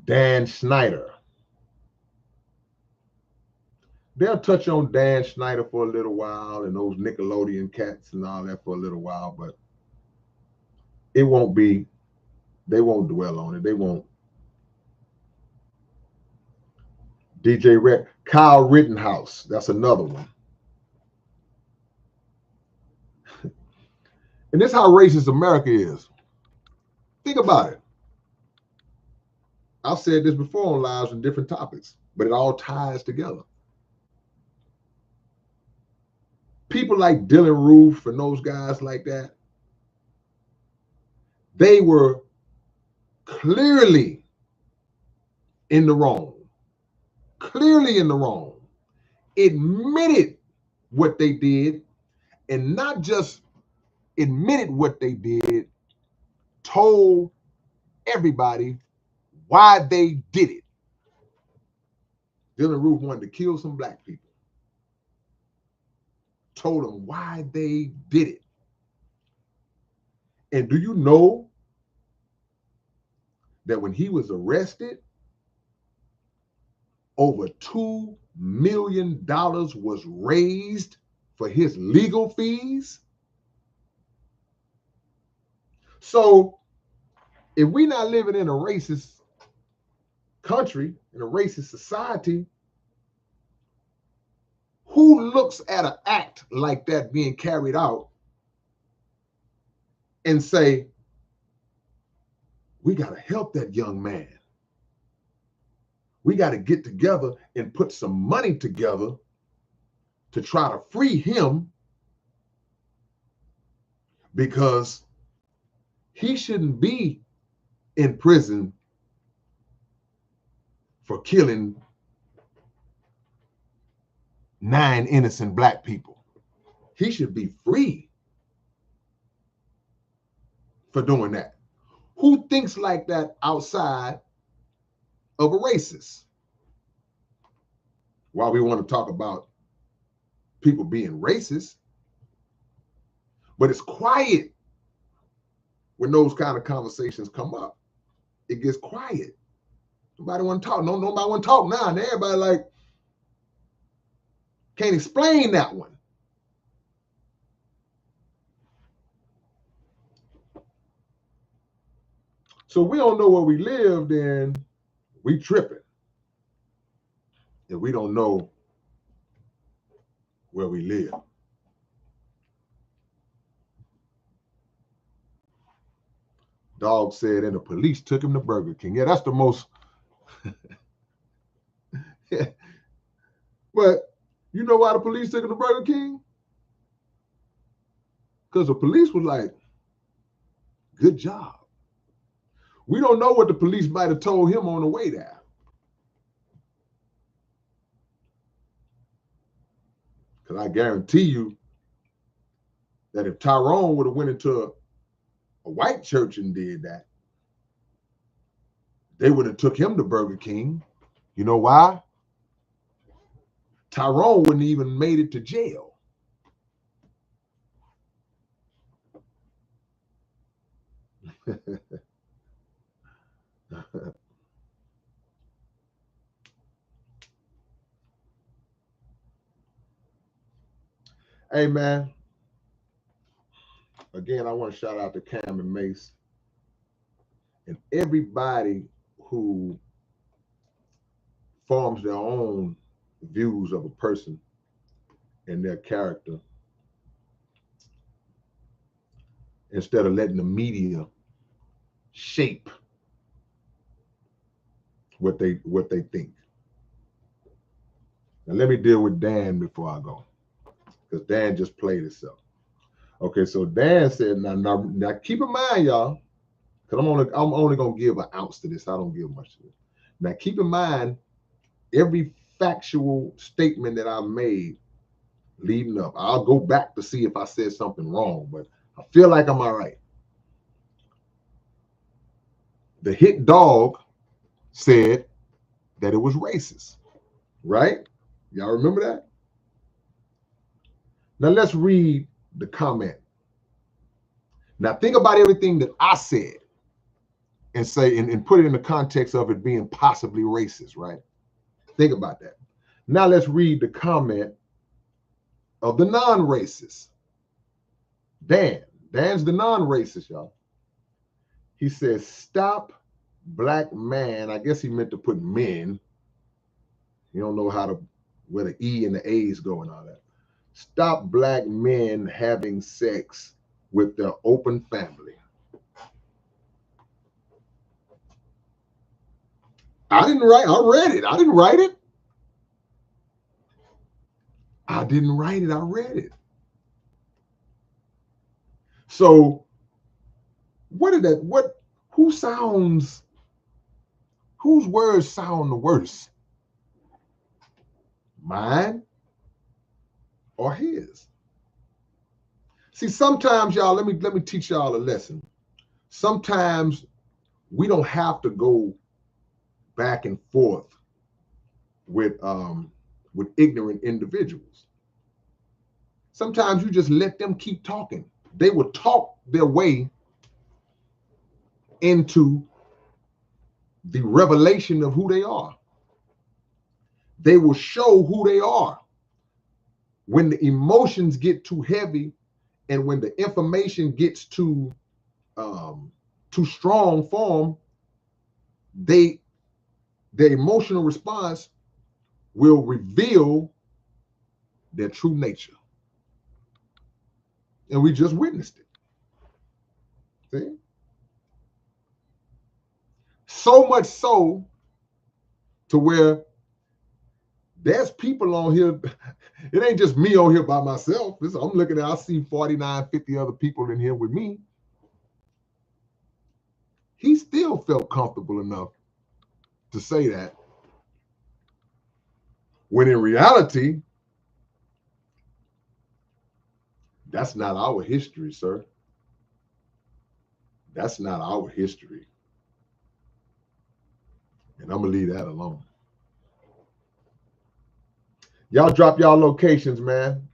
Dan Snyder. They'll touch on Dan Snyder for a little while and those Nickelodeon cats and all that for a little while, but it won't be, they won't dwell on it. They won't. DJ Red, Kyle Rittenhouse, that's another one. And this is how racist America is. Think about it. I've said this before on lives and different topics, but it all ties together. People like Dylan Roof and those guys like that, they were clearly in the wrong, clearly in the wrong, admitted what they did, and not just admitted what they did, told everybody why they did it. Dylan Roof wanted to kill some black people, told them why they did it. And do you know that when he was arrested, over $2 million was raised for his legal fees? So if we're not living in a racist country, in a racist society, who looks at an act like that being carried out and say, we got to help that young man. We got to get together and put some money together to try to free him, because he shouldn't be in prison for killing 9 innocent black people. He should be free for doing that. Who thinks like that outside of a racist? While we want to talk about people being racist, but it's quiet when those kind of conversations come up. It gets quiet. Nobody want to talk. No, nobody want to talk now. And everybody like can't explain that one. So we don't know where we live, then we tripping. And we don't know where we live. Dog said, and the police took him to Burger King. Yeah, that's the most. But you know why the police took him to Burger King? Because the police was like, good job. We don't know what the police might have told him on the way there. Because I guarantee you that if Tyrone would have went into a white church and did that, they would have took him to Burger King. You know why? Tyrone wouldn't even made it to jail. Hey, man. Again, I want to shout out to Cam and Mace and everybody who forms their own views of a person and their character instead of letting the media shape what they think. Now let me deal with Dan before I go, because Dan just played himself. Okay, so Dan said, now keep in mind, y'all, because I'm only gonna give an ounce to this. I don't give much to this. Now keep in mind every factual statement that I've made leading up. I'll go back to see if I said something wrong, but I feel like I'm all right. The hit dog said that it was racist, right? Y'all remember that? Now let's read the comment. Now think about everything that I said and say and put it in the context of it being possibly racist, right? Think about that. Now let's read the comment of the non-racist. Dan's the non-racist, y'all. He says, stop black man. I guess he meant to put men. You don't know how to, where the E and the A's go and all that. Stop black men having sex with their open family. I didn't write. I read it. I didn't write it. I didn't write it. I read it. So what did that? What? Who sounds? Whose words sound the worst? Mine or his? See, sometimes y'all. Let me teach y'all a lesson. Sometimes we don't have to go back and forth with ignorant individuals. Sometimes you just let them keep talking. They will talk their way into the revelation of who they are. They will show who they are. When the emotions get too heavy and when the information gets too strong form, their emotional response will reveal their true nature. And we just witnessed it. See? So much so to where there's people on here. It ain't just me on here by myself. I'm looking at, I see 49, 50 other people in here with me. He still felt comfortable enough to say that. When in reality, that's not our history, sir. That's not our history. And I'm going to leave that alone. Y'all drop y'all locations, man.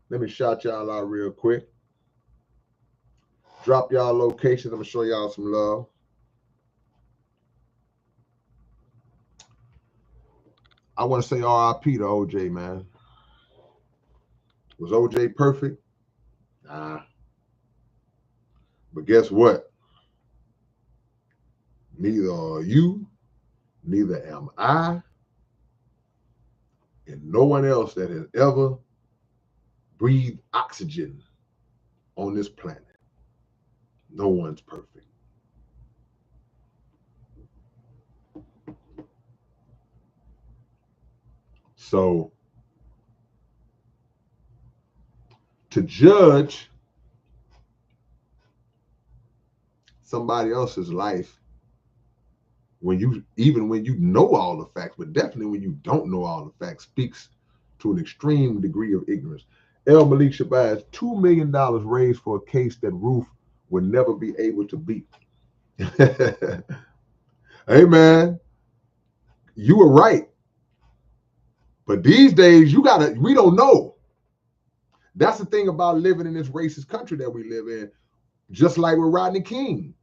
Let me shout y'all out real quick. Drop y'all locations. I'm going to show y'all some love. I want to say RIP to OJ, man. Was OJ perfect? Nah. But guess what? Neither are you, neither am I, and no one else that has ever breathed oxygen on this planet. No one's perfect. So to judge somebody else's life even when you know all the facts, but definitely when you don't know all the facts, speaks to an extreme degree of ignorance. El Malik Shabazz, $2 million raised for a case that Ruth would never be able to beat. Hey man, you were right. But these days, we don't know. That's the thing about living in this racist country that we live in. Just like with Rodney King.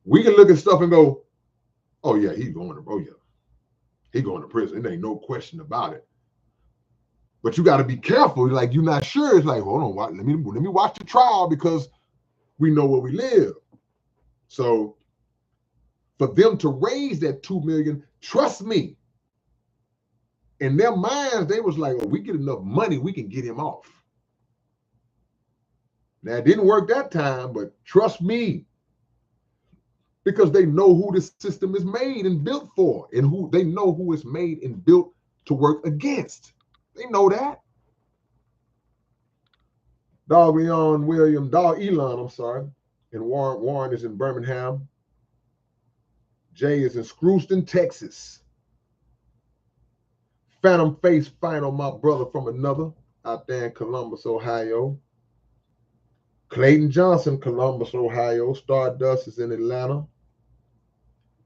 We can look at stuff and go, oh yeah, he's going to prison. There ain't no question about it. But you got to be careful. Like, you're not sure. It's like, hold on, let me watch the trial because we know where we live. So for them to raise that $2 million, trust me, in their minds, they was like, oh, we get enough money, we can get him off. Now, it didn't work that time, but trust me, because they know who the system is made and built for, and who they know who it's made and built to work against. They know that. Elon, I'm sorry, and Warren is in Birmingham. Jay is in Screwston, Texas. Phantom Face Final, my brother from another, out there in Columbus, Ohio. Clayton Johnson, Columbus, Ohio. Stardust is in Atlanta.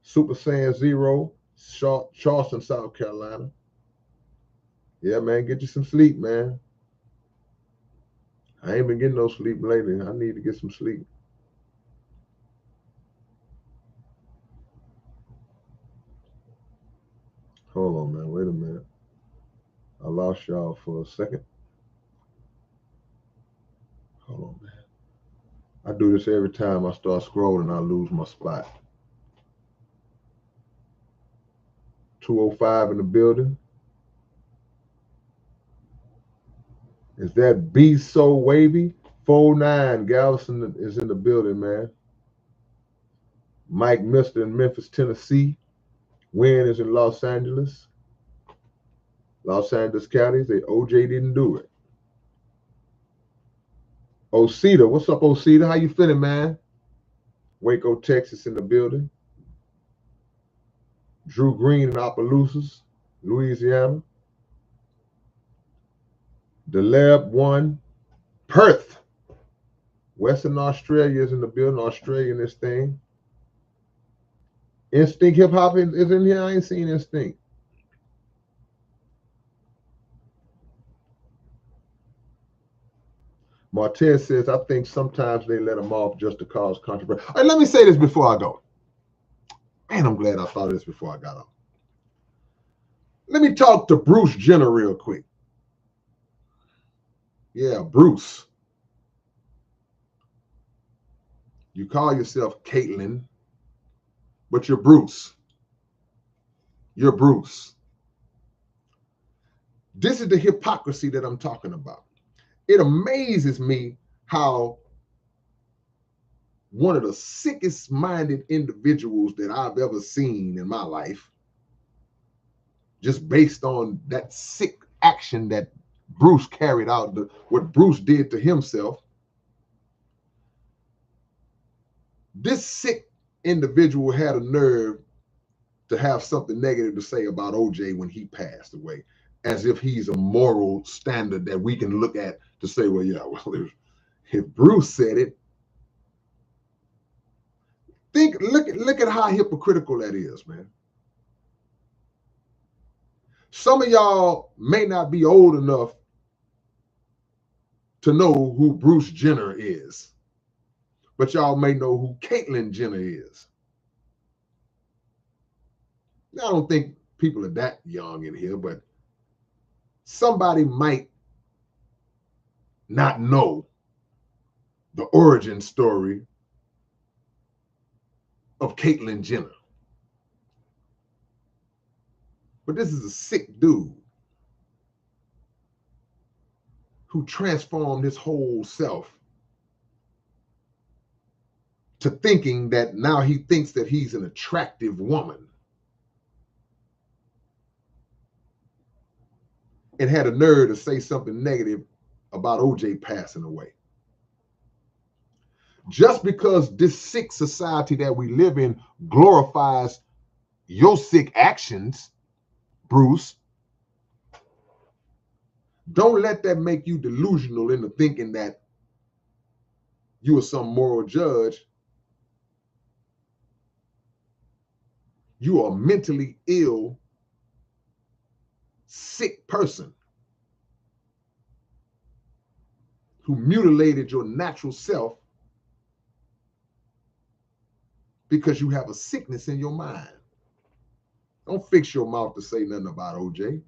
Super Saiyan Zero, Charleston, South Carolina. Yeah, man, get you some sleep, man. I ain't been getting no sleep lately. I need to get some sleep. Hold on, man. Wait a minute. I lost y'all for a second. Hold on, man. I do this every time I start scrolling. I lose my spot. 205 in the building. Is that B So Wavy? 49 Galveston is in the building, man. Mike Mister in Memphis, Tennessee. Wynn is in Los Angeles. Los Angeles County. Say OJ didn't do it. Osita, what's up, Osita? How you feeling, man? Waco, Texas in the building. Drew Green in Opelousas, Louisiana. Deleb 1, Perth. Western Australia is in the building. Australia in this thing. Instinct Hip Hop is in here. I ain't seen Instinct. Martez says, I think sometimes they let them off just to cause controversy. All right, let me say this before I go. Man, I'm glad I thought of this before I got on. Let me talk to Bruce Jenner real quick. Yeah, Bruce. You call yourself Caitlyn, but you're Bruce. You're Bruce. This is the hypocrisy that I'm talking about. It amazes me how one of the sickest minded individuals that I've ever seen in my life, just based on that sick action that Bruce carried out, what Bruce did to himself. This sick individual had a nerve to have something negative to say about OJ when he passed away, as if he's a moral standard that we can look at to say, well, yeah, well, if Bruce said it, look at how hypocritical that is, man. Some of y'all may not be old enough to know who Bruce Jenner is, but y'all may know who Caitlyn Jenner is. Now, I don't think people are that young in here, but somebody might not know the origin story of Caitlyn Jenner. But this is a sick dude who transformed his whole self to thinking that now he thinks that he's an attractive woman, and had a nerve to say something negative about OJ passing away. Just because this sick society that we live in glorifies your sick actions, Bruce, don't let that make you delusional into thinking that you are some moral judge. You are a mentally ill, sick person who mutilated your natural self because you have a sickness in your mind. Don't fix your mouth to say nothing about OJ.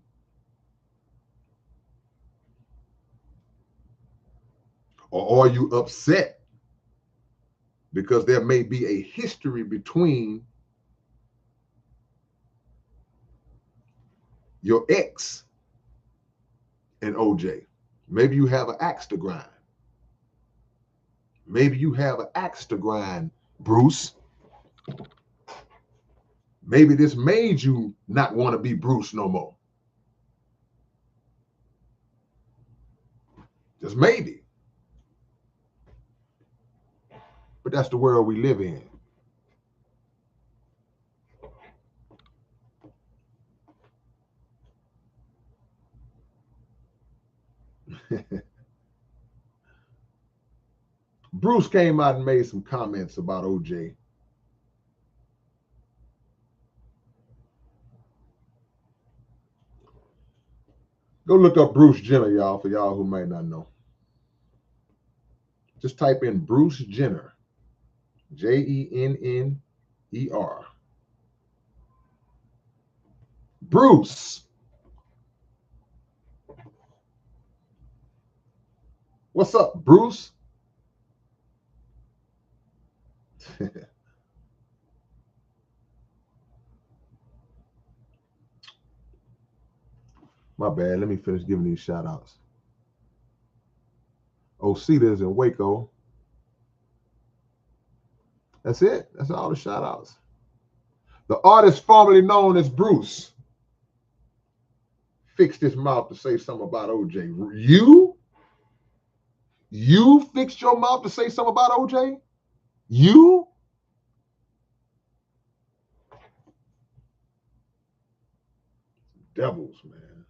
Or are you upset because there may be a history between your ex and OJ? Maybe you have an axe to grind. Maybe you have an axe to grind, Bruce. Maybe this made you not want to be Bruce no more. Just maybe. But that's the world we live in. Bruce came out and made some comments about OJ. Go look up Bruce Jenner, y'all, for y'all who might not know. Just type in Bruce Jenner, Jenner. Bruce. What's up, Bruce? My bad. Let me finish giving these shout outs. Osita is in Waco. That's it. That's all the shout outs. The artist formerly known as Bruce fixed his mouth to say something about OJ. You fixed your mouth to say something about OJ? You? Devils, man.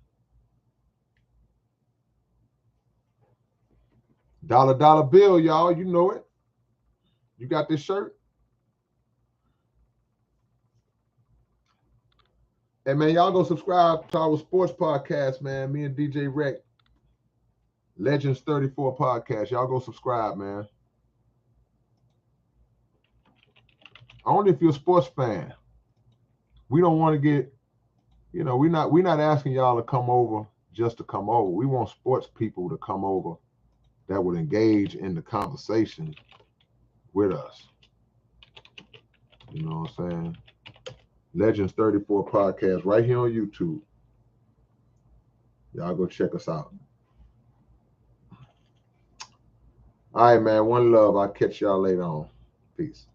Dollar bill, y'all. You know it. You got this shirt? Hey, man, y'all go subscribe to our sports podcast, man. Me and DJ Rec. Legends 34 podcast. Y'all go subscribe, man. Only if you're a sports fan. We don't want to get, we're not asking y'all to come over just to come over. We want sports people to come over that would engage in the conversation with us. You know what I'm saying? Legends 34 podcast right here on YouTube. Y'all go check us out. All right, man. One love. I'll catch y'all later on. Peace.